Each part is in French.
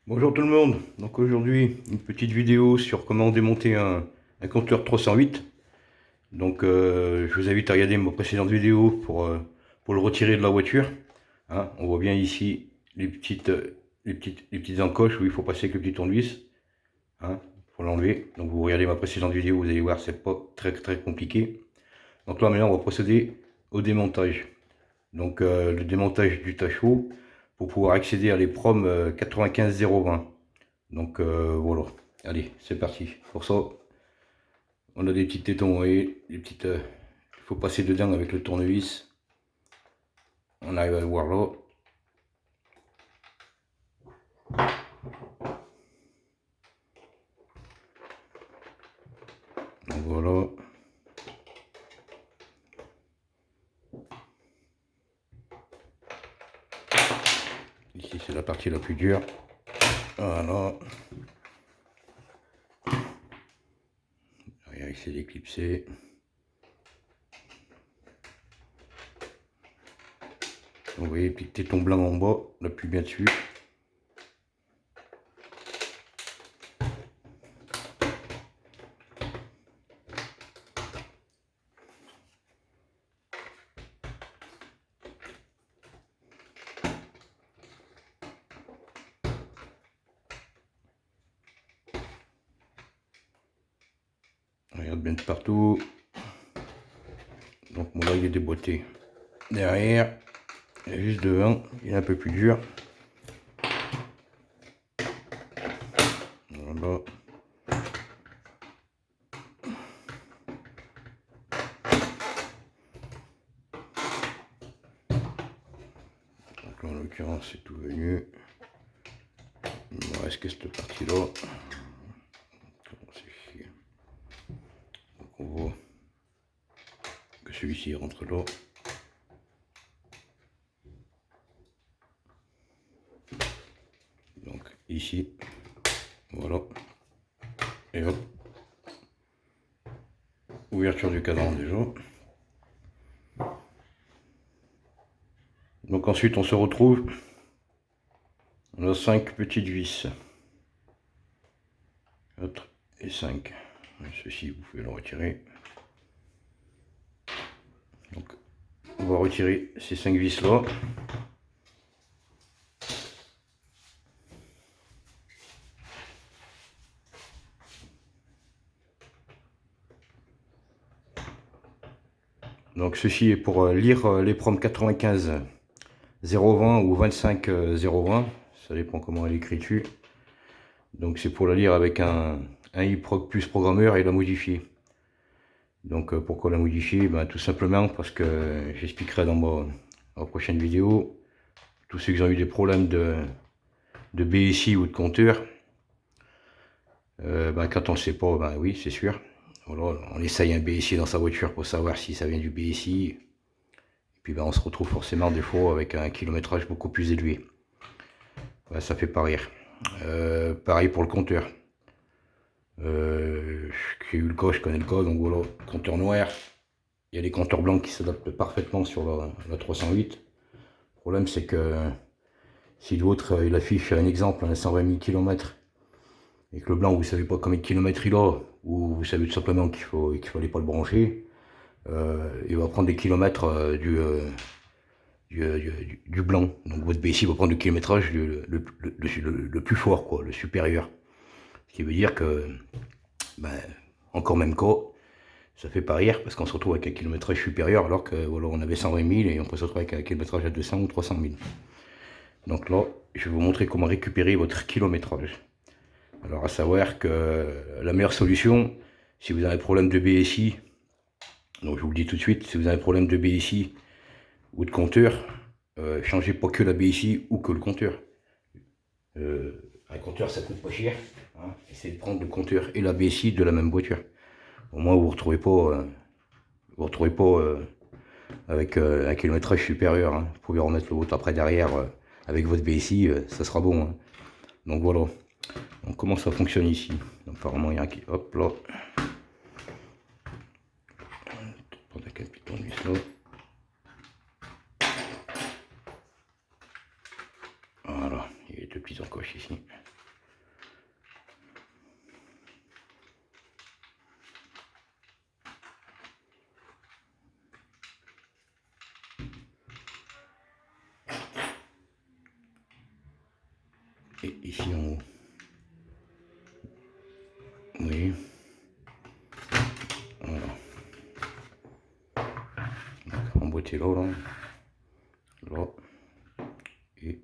Bonjour tout le monde, donc aujourd'hui une petite vidéo sur comment démonter un compteur 308. Donc je vous invite à regarder ma précédente vidéo pour le retirer de la voiture. Hein, on voit bien ici les petites encoches où il faut passer avec le petit tournevis, hein, pour l'enlever. Donc vous regardez ma précédente vidéo, vous allez voir, c'est pas très compliqué. Donc là maintenant on va procéder au démontage. Donc le démontage du tachot pour pouvoir accéder à l'EPROM 95020. Donc voilà, allez, c'est parti. Pour ça, on a des petits tétons, vous voyez, il faut passer dedans avec le tournevis. On arrive à le voir là. Donc voilà. Ici, c'est la partie la plus dure. Voilà. On va essayer d'éclipser. Vous voyez, petit téton blanc en bas, on appuie bien dessus. On regarde bien de partout. Donc mon là il est déboîté. Derrière, et juste devant, il est un peu plus dur. Voilà. Donc là en l'occurrence c'est tout venu. Il me reste que cette partie là. Donc on voit que celui-ci rentre là. Donc ici, voilà, et hop, ouverture du cadran déjà. Donc ensuite on se retrouve, on a 5 petites vis, 4 et 5. Ceci vous pouvez le retirer. Donc on va retirer ces 5 vis là. Donc ceci est pour lire l'EPROM 95 020 ou 25 020, ça dépend comment elle est écrite dessus. Donc c'est pour la lire avec un iProg plus programmeur et la modifier. Donc pourquoi la modifier? Ben, tout simplement parce que j'expliquerai dans ma prochaine vidéo. Tous ceux qui ont eu des problèmes de BSI ou de compteur, ben, quand on ne sait pas, ben oui c'est sûr. Voilà, on essaye un BSI dans sa voiture pour savoir si ça vient du BSI. Et puis ben, on se retrouve forcément des fois avec un kilométrage beaucoup plus élevé. Ben, ça fait pas rire. Pareil pour le compteur. J'ai eu le cas, je connais le cas, donc voilà, compteur noir. Il y a des compteurs blancs qui s'adaptent parfaitement sur la 308. Le problème c'est que si l'autre il affiche un exemple à 120 000 km et que le blanc vous savez pas combien de kilomètres il a, ou vous savez tout simplement qu'il fallait pas le brancher, il va prendre des kilomètres du blanc. Donc votre BSI va prendre le kilométrage le plus fort, quoi, le supérieur. Ce qui veut dire que, ben, encore même cas, ça fait pas rire parce qu'on se retrouve avec un kilométrage supérieur alors que voilà, on avait 120 000 et on peut se retrouver avec un kilométrage à 200 ou 300 000. Donc là, je vais vous montrer comment récupérer votre kilométrage. Alors à savoir que la meilleure solution, si vous avez un problème de BSI, donc je vous le dis tout de suite, si vous avez un problème de BSI ou de compteur, changez pas que la BSI ou que le compteur. Un compteur ça coûte pas cher, hein. Essayez de prendre le compteur et la BSI de la même voiture. Au moins vous ne retrouvez pas avec un kilométrage supérieur, hein. Vous pouvez remettre le vôtre après derrière avec votre BSI, ça sera bon, hein. Donc voilà. Donc comment ça fonctionne ici? Donc, apparemment il y a un qui, hop là, prendre un capiton de vis là. Voilà, il y a deux petites encoches ici. et ici en haut. Oui. Voilà. Donc, emboîter là, là, et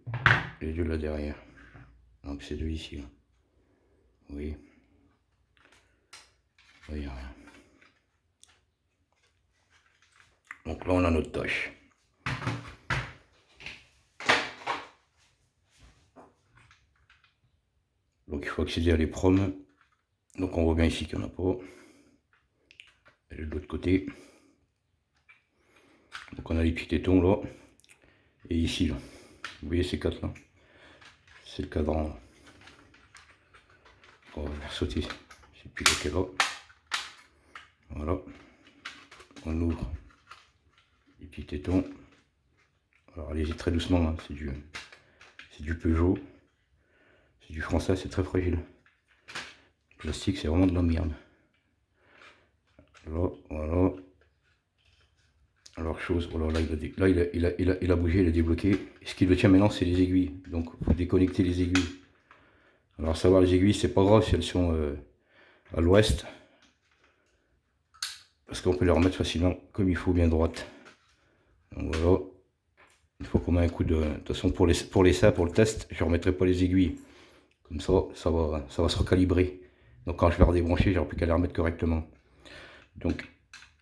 les deux là derrière. Donc ces deux ici, là. Oui. Il n'y a rien. Donc là on a notre tâche. Donc il faut accéder à l'EPROM. Donc on voit bien ici qu'il n'y en a pas. Elle est de l'autre côté. Donc on a les petits tétons là. Et ici là. Vous voyez ces quatre là. C'est le cadran là. On va faire sauter. Je ne sais plus lequel là. Voilà. On ouvre les petits tétons. Alors allez-y très doucement, hein. C'est du Peugeot. C'est du français, c'est très fragile. Le plastique, c'est vraiment de la merde. Là, voilà. Alors chose, voilà, là il a bougé, il a débloqué. Ce qui le tient maintenant, c'est les aiguilles. Donc il faut déconnecter les aiguilles. Alors savoir les aiguilles, c'est pas grave si elles sont à l'ouest. Parce qu'on peut les remettre facilement comme il faut, bien droite. Donc voilà. Il faut qu'on mette un coup de... De toute façon pour le test, je ne remettrai pas les aiguilles. Comme ça va se recalibrer. Donc quand je vais redébrancher, j'aurai plus qu'à les remettre correctement. Donc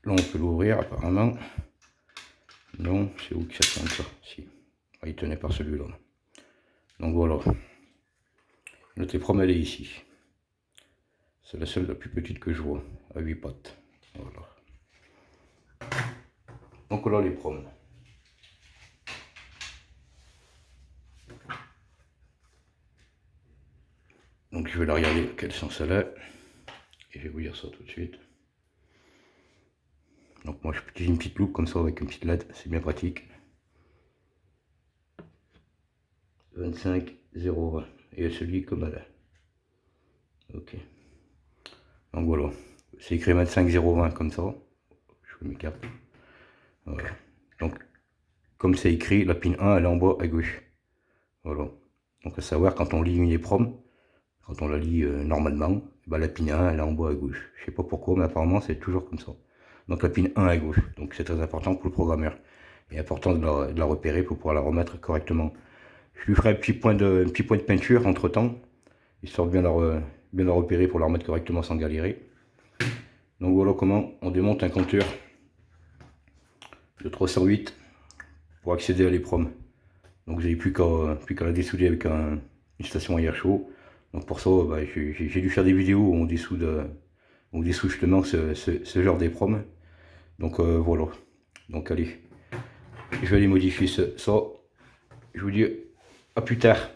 là on peut l'ouvrir apparemment. Non, c'est où que ça tient ça? Si. Ah, il tenait par celui-là. Donc voilà. Notre EPROM elle est ici. C'est la seule, la plus petite que je vois, à 8 pattes. Voilà. Donc voilà l'EPROM. Donc je vais la regarder quel sens elle est. Et je vais vous dire ça tout de suite. Donc moi je utilise une petite loupe comme ça avec une petite LED, c'est bien pratique. 25,020. Et elle se lit comme elle est. Ok. Donc voilà. C'est écrit 25,020 comme ça. Je fais mes capes. Voilà. Donc comme c'est écrit, la pin 1 elle est en bas à gauche. Voilà. Donc à savoir quand on lit une EPROM, quand on la lit normalement, bah, la pin 1 elle est en bas à gauche. Je sais pas pourquoi, mais apparemment c'est toujours comme ça. Donc la pin 1 à gauche. Donc c'est très important pour le programmeur. Il est important de la repérer pour pouvoir la remettre correctement. Je lui ferai un petit point de peinture entre temps, histoire de bien la repérer pour la remettre correctement sans galérer. Donc voilà comment on démonte un compteur de 308 pour accéder à l'EPROM. Donc vous n'avez plus qu'à la dessouder avec une station à air chaud. Donc pour ça, bah, j'ai dû faire des vidéos où on dessoud justement ce genre d'EPROM. Donc voilà. Donc allez, je vais aller modifier ça. Je vous dis à plus tard.